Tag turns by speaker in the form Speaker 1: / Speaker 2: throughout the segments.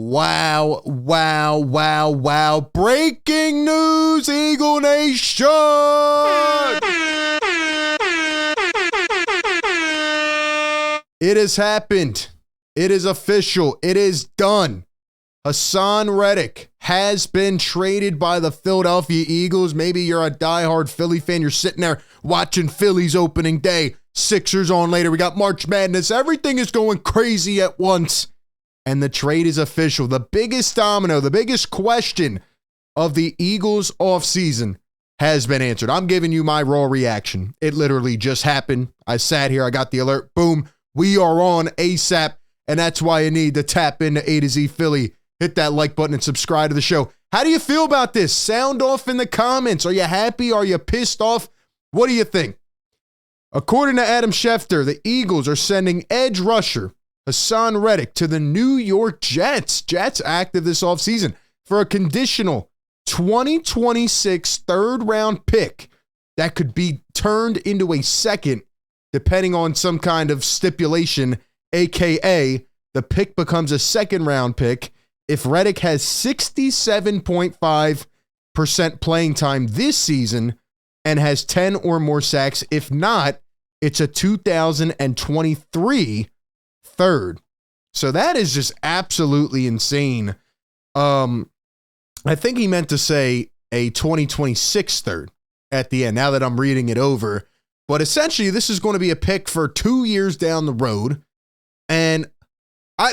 Speaker 1: Wow, wow, wow, wow. Breaking news, Eagle Nation! It has happened. It is official. It is done. Haason Reddick has been traded by the Philadelphia Eagles. Maybe you're a diehard Philly fan. You're sitting there watching Philly's opening day. Sixers on later. We got March Madness. Everything is going crazy at once. And the trade is official. The biggest domino, the biggest question of the Eagles offseason has been answered. I'm giving you my raw reaction. It literally just happened. I sat here. I got the alert. Boom. We are on ASAP. And that's why you need to tap into A to Z Philly. Hit that like button and subscribe to the show. How do you feel about this? Sound off in the comments. Are you happy? Are you pissed off? What do you think? According to Adam Schefter, the Eagles are sending edge rusher Haason Reddick to the New York Jets. Jets active this offseason for a conditional 2026 third-round pick that could be turned into a second, depending on some kind of stipulation, a.k.a. the pick becomes a second-round pick if Reddick has 67.5% playing time this season and has 10 or more sacks. If not, it's a 2023 third. So that is just absolutely insane. I think he meant to say a 2026 third at the end, now that I'm reading it over. But essentially, this is going to be a pick for 2 years down the road. And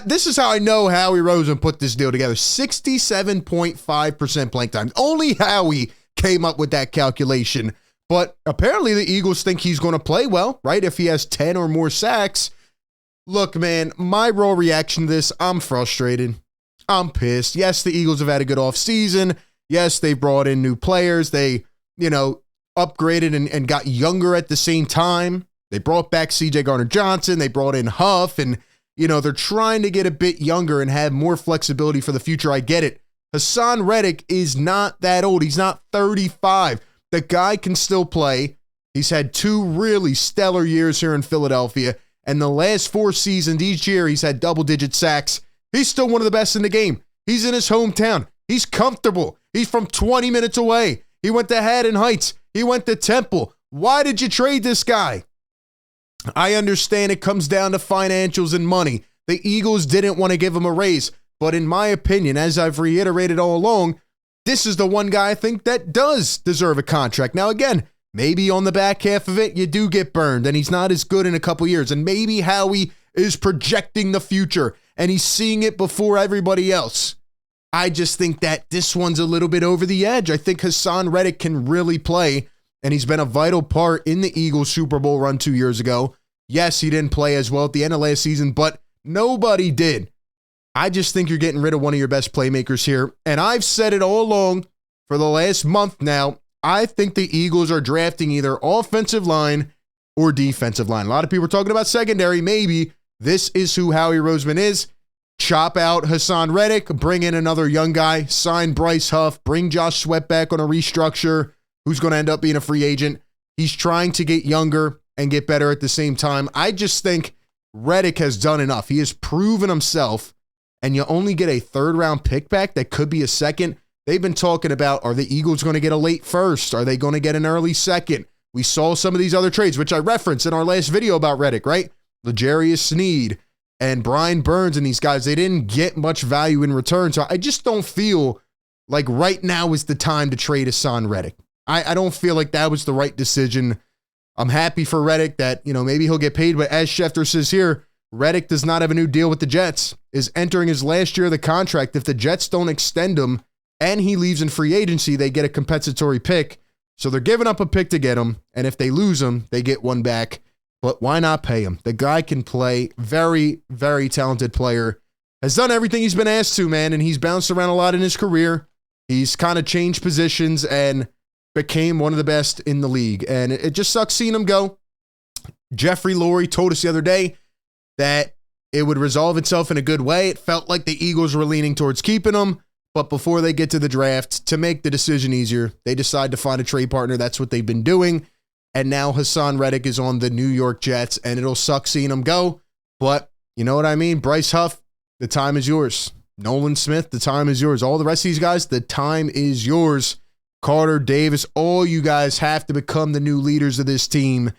Speaker 1: this is how I know Howie Roseman put this deal together. 67.5% playing time. Only Howie came up with that calculation. But apparently the Eagles think he's going to play well, right? If he has 10 or more sacks. Look, man, my raw reaction to this, I'm frustrated. I'm pissed. Yes, the Eagles have had a good offseason. Yes, they brought in new players. They, upgraded and got younger at the same time. They brought back C.J. Gardner-Johnson. They brought in Huff. And, they're trying to get a bit younger and have more flexibility for the future. I get it. Haason Reddick is not that old. He's not 35. The guy can still play. He's had 2 really stellar years here in Philadelphia. And the last 4 seasons, each year, he's had double-digit sacks. He's still one of the best in the game. He's in his hometown. He's comfortable. He's from 20 minutes away. He went to Haddon Heights. He went to Temple. Why did you trade this guy? I understand it comes down to financials and money. The Eagles didn't want to give him a raise. But in my opinion, as I've reiterated all along, this is the one guy I think that does deserve a contract. Now, again, maybe on the back half of it, you do get burned and he's not as good in a couple years. And maybe Howie is projecting the future and he's seeing it before everybody else. I just think that this one's a little bit over the edge. I think Haason Reddick can really play, and he's been a vital part in the Eagles Super Bowl run 2 years ago. Yes, he didn't play as well at the end of last season, but nobody did. I just think you're getting rid of one of your best playmakers here. And I've said it all along for the last month now. I think the Eagles are drafting either offensive line or defensive line. A lot of people are talking about secondary. Maybe this is who Howie Roseman is. Chop out Haason Reddick, bring in another young guy, sign Bryce Huff, bring Josh Sweat back on a restructure, who's going to end up being a free agent. He's trying to get younger and get better at the same time. I just think Reddick has done enough. He has proven himself, and you only get a third-round pick back that could be a second. They've been talking about, are the Eagles going to get a late first? Are they going to get an early second? We saw some of these other trades, which I referenced in our last video about Reddick, right? L'Jarius Sneed and Brian Burns and these guys, they didn't get much value in return. So I just don't feel like right now is the time to trade Haason Reddick. I don't feel like that was the right decision. I'm happy for Reddick that, maybe he'll get paid. But as Schefter says here, Reddick does not have a new deal with the Jets, is entering his last year of the contract. If the Jets don't extend him and he leaves in free agency, they get a compensatory pick. So they're giving up a pick to get him. And if they lose him, they get one back. But why not pay him? The guy can play. Very, very talented player. Has done everything he's been asked to, man. And he's bounced around a lot in his career. He's kind of changed positions and became one of the best in the league. And it just sucks seeing him go. Jeffrey Lurie told us the other day that it would resolve itself in a good way. It felt like the Eagles were leaning towards keeping him. But before they get to the draft, to make the decision easier, they decide to find a trade partner. That's what they've been doing. And now Haason Reddick is on the New York Jets, and it'll suck seeing him go. But you know what I mean? Bryce Huff, the time is yours. Nolan Smith, the time is yours. All the rest of these guys, the time is yours. Carter, Davis, all you guys have to become the new leaders of this team.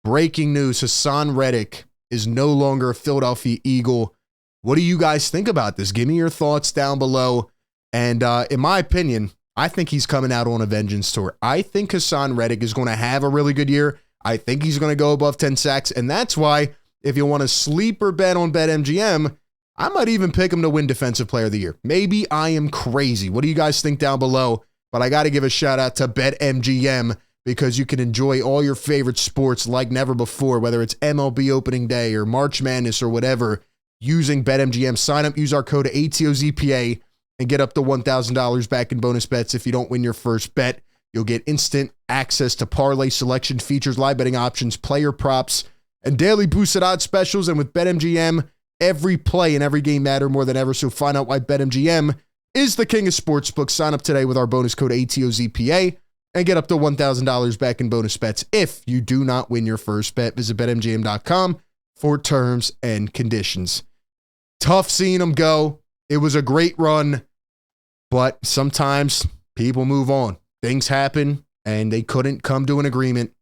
Speaker 1: Breaking news, Haason Reddick is no longer a Philadelphia Eagle. What do you guys think about this? Give me your thoughts down below. And in my opinion, I think he's coming out on a vengeance tour. I think Haason Reddick is going to have a really good year. I think he's going to go above 10 sacks. And that's why, if you want a sleeper bet on BetMGM, I might even pick him to win Defensive Player of the Year. Maybe I am crazy. What do you guys think down below? But I got to give a shout out to BetMGM because you can enjoy all your favorite sports like never before, whether it's MLB opening day or March Madness or whatever, using BetMGM. Sign up, use our code ATOZPA, and get up to $1,000 back in bonus bets if you don't win your first bet. You'll get instant access to parlay selection features, live betting options, player props, and daily boosted odds specials. And with BetMGM, every play and every game matter more than ever. So find out why BetMGM is the king of sportsbooks. Sign up today with our bonus code ATOZPA and get up to $1,000 back in bonus bets if you do not win your first bet. Visit BetMGM.com for terms and conditions. Tough seeing them go. It was a great run, but sometimes people move on. Things happen, and they couldn't come to an agreement,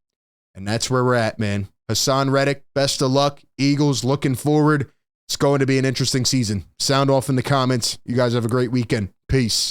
Speaker 1: and that's where we're at, man. Haason Reddick, best of luck. Eagles looking forward. It's going to be an interesting season. Sound off in the comments. You guys have a great weekend. Peace.